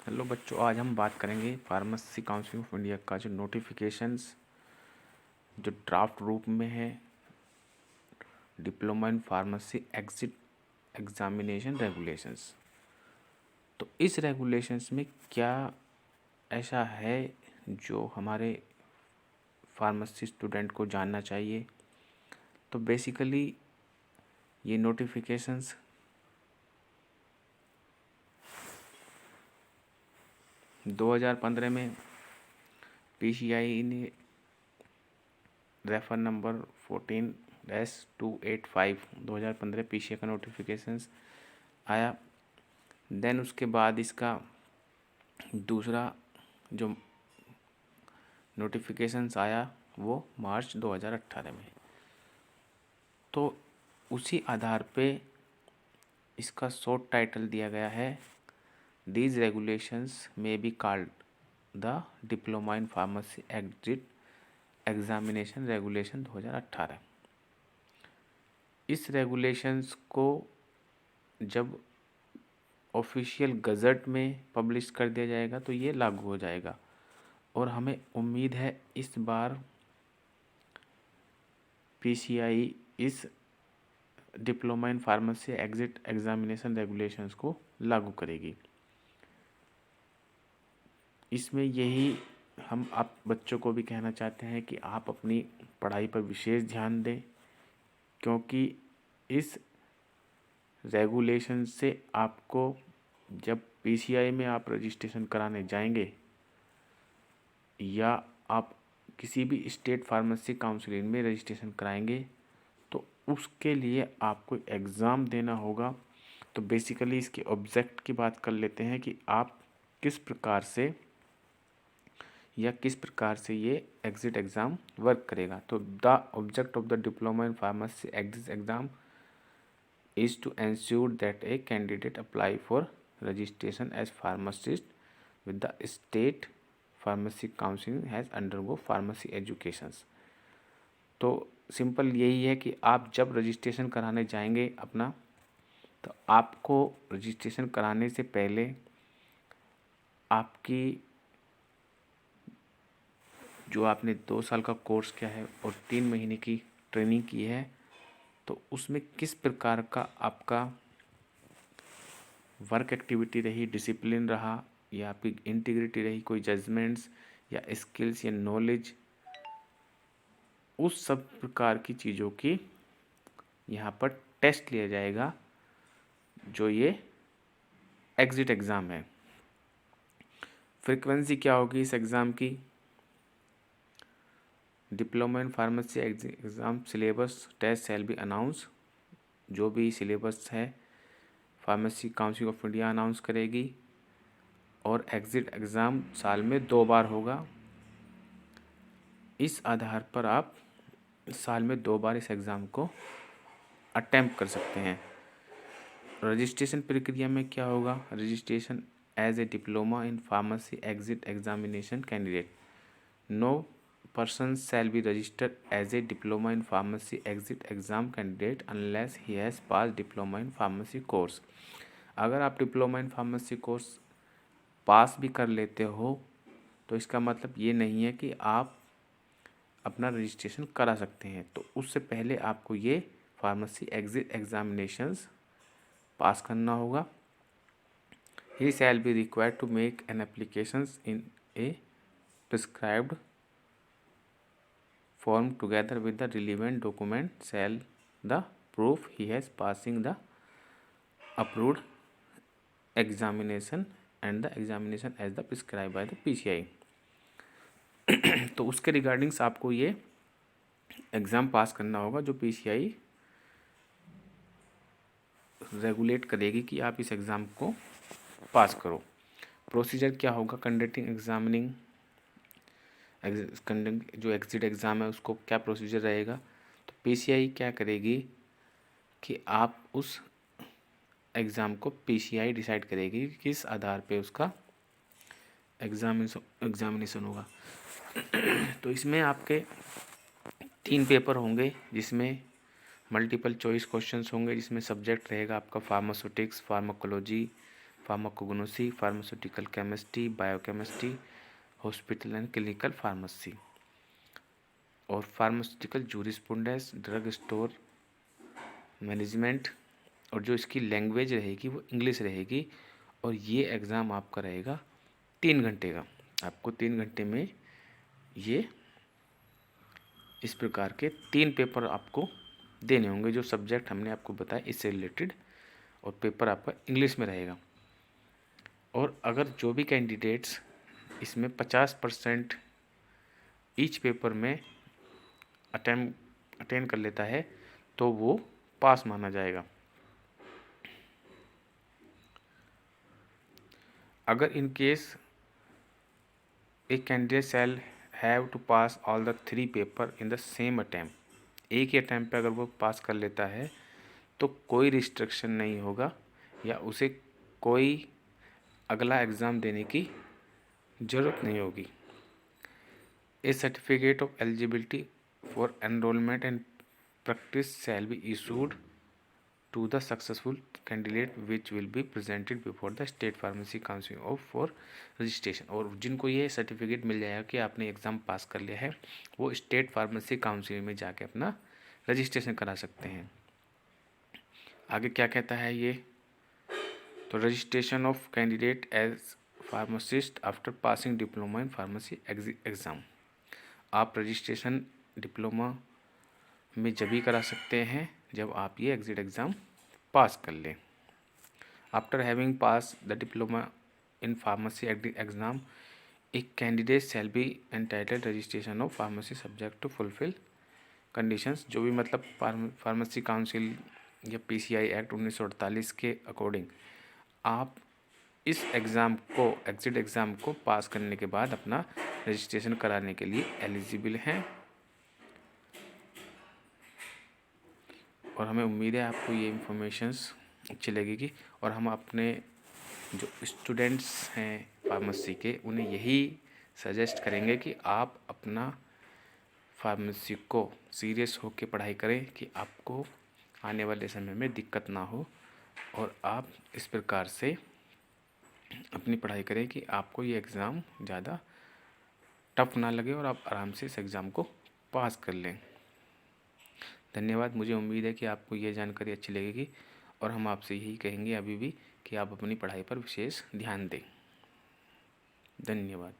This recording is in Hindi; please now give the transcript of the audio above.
हेलो बच्चों, आज हम बात करेंगे फार्मेसी काउंसिल ऑफ इंडिया का जो नोटिफिकेशंस जो ड्राफ्ट रूप में है, diploma in pharmacy exit examination regulations. तो इस रेगुलेशंस में क्या ऐसा है जो हमारे फार्मेसी स्टूडेंट को जानना चाहिए। तो बेसिकली ये नोटिफिकेशंस 2015 में पीसीआई ने रेफर नंबर 14-285 2015 पीसीआई का नोटिफिकेशंस आया। देन उसके बाद इसका दूसरा जो नोटिफिकेशंस आया वो मार्च 2018 में। तो उसी आधार पे इसका शॉर्ट टाइटल दिया गया है, दीज रेगुलेशंस में be called the diploma in pharmacy exit examination regulation 2018। इस रेगुलेशंस को जब ऑफिशियल गज़ट में पब्लिश कर दिया जाएगा तो ये लागू हो जाएगा, और हमें उम्मीद है इस बार पीसीआई इस diploma in pharmacy exit examination regulations को लागू करेगी। इसमें यही हम आप बच्चों को भी कहना चाहते हैं कि आप अपनी पढ़ाई पर विशेष ध्यान दें, क्योंकि इस रेगुलेशन से आपको जब पीसीआई में आप रजिस्ट्रेशन कराने जाएंगे या आप किसी भी स्टेट फार्मेसी काउंसिल में रजिस्ट्रेशन कराएंगे तो उसके लिए आपको एग्ज़ाम देना होगा। तो बेसिकली इसके ऑब्जेक्ट की बात कर लेते हैं कि आप किस प्रकार से ये एग्जिट एग्ज़ाम वर्क करेगा। तो the object of the diploma in pharmacy exit exam is to ensure that a candidate apply for registration as pharmacist with the state pharmacy council has undergo pharmacy educations। तो सिंपल यही है कि आप जब रजिस्ट्रेशन कराने जाएंगे अपना, तो आपको रजिस्ट्रेशन कराने से पहले आपकी जो आपने 2 साल का कोर्स किया है और 3 महीने की ट्रेनिंग की है, तो उसमें किस प्रकार का आपका वर्क एक्टिविटी रही, डिसिप्लिन रहा, या आपकी इंटीग्रिटी रही, कोई जजमेंट्स या स्किल्स या नॉलेज, उस सब प्रकार की चीज़ों की यहाँ पर टेस्ट लिया जाएगा जो ये एग्ज़िट एग्ज़ाम है। फ्रीक्वेंसी क्या होगी इस एग्ज़ाम की? Diploma in pharmacy exam syllabus test shall be announce. जो भी सिलेबस है pharmacy council of India announce करेगी, और एग्ज़िट एग्ज़ाम साल में 2 बार होगा। इस आधार पर आप साल में 2 बार इस एग्ज़ाम को अटेम्प्ट कर सकते हैं। रजिस्ट्रेशन प्रक्रिया में क्या होगा? Registration as a diploma in pharmacy exit examination candidate, no person shall be registered as a diploma in pharmacy exit exam candidate unless he has pass diploma in pharmacy course. अगर आप diploma in pharmacy course pass भी कर लेते हो तो इसका मतलब ये नहीं है कि आप अपना रजिस्ट्रेशन करा सकते हैं। तो उससे पहले आपको ये फार्मेसी एग्जिट एग्जामिनेशंस पास करना होगा। He shall be required to make an applications in a prescribed form together with the relevant document shall the proof he has passing the approved examination and the examination as the prescribe by the PCI. तो उसके रिगार्डिंग्स आपको ये एग्ज़ाम पास करना होगा जो पीसीआई रेगुलेट करेगी कि आप इस एग्ज़ाम को पास करो। प्रोसीजर क्या होगा? कंडक्टिंग एग्जामिनिंग जो एग्जिट एग्ज़ाम है उसको क्या प्रोसीजर रहेगा? तो पीसीआई क्या करेगी कि आप उस एग्ज़ाम को पीसीआई डिसाइड करेगी कि किस आधार पे उसका एग्जामिनेशन होगा। तो इसमें आपके 3 पेपर होंगे, जिसमें मल्टीपल चॉइस क्वेश्चंस होंगे, जिसमें सब्जेक्ट रहेगा आपका pharmaceutics, pharmacology, pharmacognosy, pharmaceutical chemistry, biochemistry, hospital and clinical pharmacy, और pharmaceutical jurisprudence, drug store management, और जो इसकी लैंग्वेज रहेगी वो इंग्लिश रहेगी। और ये एग्ज़ाम आपका रहेगा 3 घंटे का। आपको 3 घंटे में ये इस प्रकार के 3 पेपर आपको देने होंगे, जो सब्जेक्ट हमने आपको बताया इससे रिलेटेड, और पेपर आपका इंग्लिश में रहेगा। और अगर जो भी कैंडिडेट्स इसमें 50% ईच पेपर में अटेंड कर लेता है तो वो पास माना जाएगा। अगर इन केस एक candidate shall have to pass all the 3 paper in the same attempt, एक ही अटैम्प्ट पे अगर वो पास कर लेता है तो कोई रिस्ट्रिक्शन नहीं होगा या उसे कोई अगला एग्ज़ाम देने की ज़रूरत नहीं होगी। A certificate of eligibility for enrolment and practice shall be issued to the successful candidate which will be presented before the state pharmacy council of for registration। और जिनको ये सर्टिफिकेट मिल जाएगा कि आपने एग्ज़ाम पास कर लिया है, वो स्टेट फार्मेसी काउंसिल में जाके अपना रजिस्ट्रेशन करा सकते हैं। आगे क्या कहता है ये, तो registration of candidate as pharmacist after passing diploma in pharmacy exam. आप रजिस्ट्रेशन डिप्लोमा में जब भी करा सकते हैं जब आप ये एग्जिट एग्ज़ाम पास कर लें। After having pass the diploma in pharmacy exam a candidate shall be entitled registration of pharmacy subject to fulfil conditions. जो भी मतलब फार्मेसी काउंसिल या PCI एक्ट 1948 के अकॉर्डिंग आप इस एग्ज़ाम को एग्जिट एग्ज़ाम को पास करने के बाद अपना रजिस्ट्रेशन कराने के लिए एलिजिबल हैं। और हमें उम्मीद है आपको ये इन्फॉर्मेशंस अच्छी लगेगी, और हम अपने जो स्टूडेंट्स हैं फार्मेसी के उन्हें यही सजेस्ट करेंगे कि आप अपना फार्मेसी को सीरियस होकर पढ़ाई करें कि आपको आने वाले समय में दिक्कत ना हो, और आप इस प्रकार से अपनी पढ़ाई करें कि आपको ये एग्ज़ाम ज़्यादा टफ ना लगे और आप आराम से इस एग्ज़ाम को पास कर लें। धन्यवाद। मुझे उम्मीद है कि आपको ये जानकारी अच्छी लगेगी, और हम आपसे यही कहेंगे अभी भी कि आप अपनी पढ़ाई पर विशेष ध्यान दें। धन्यवाद।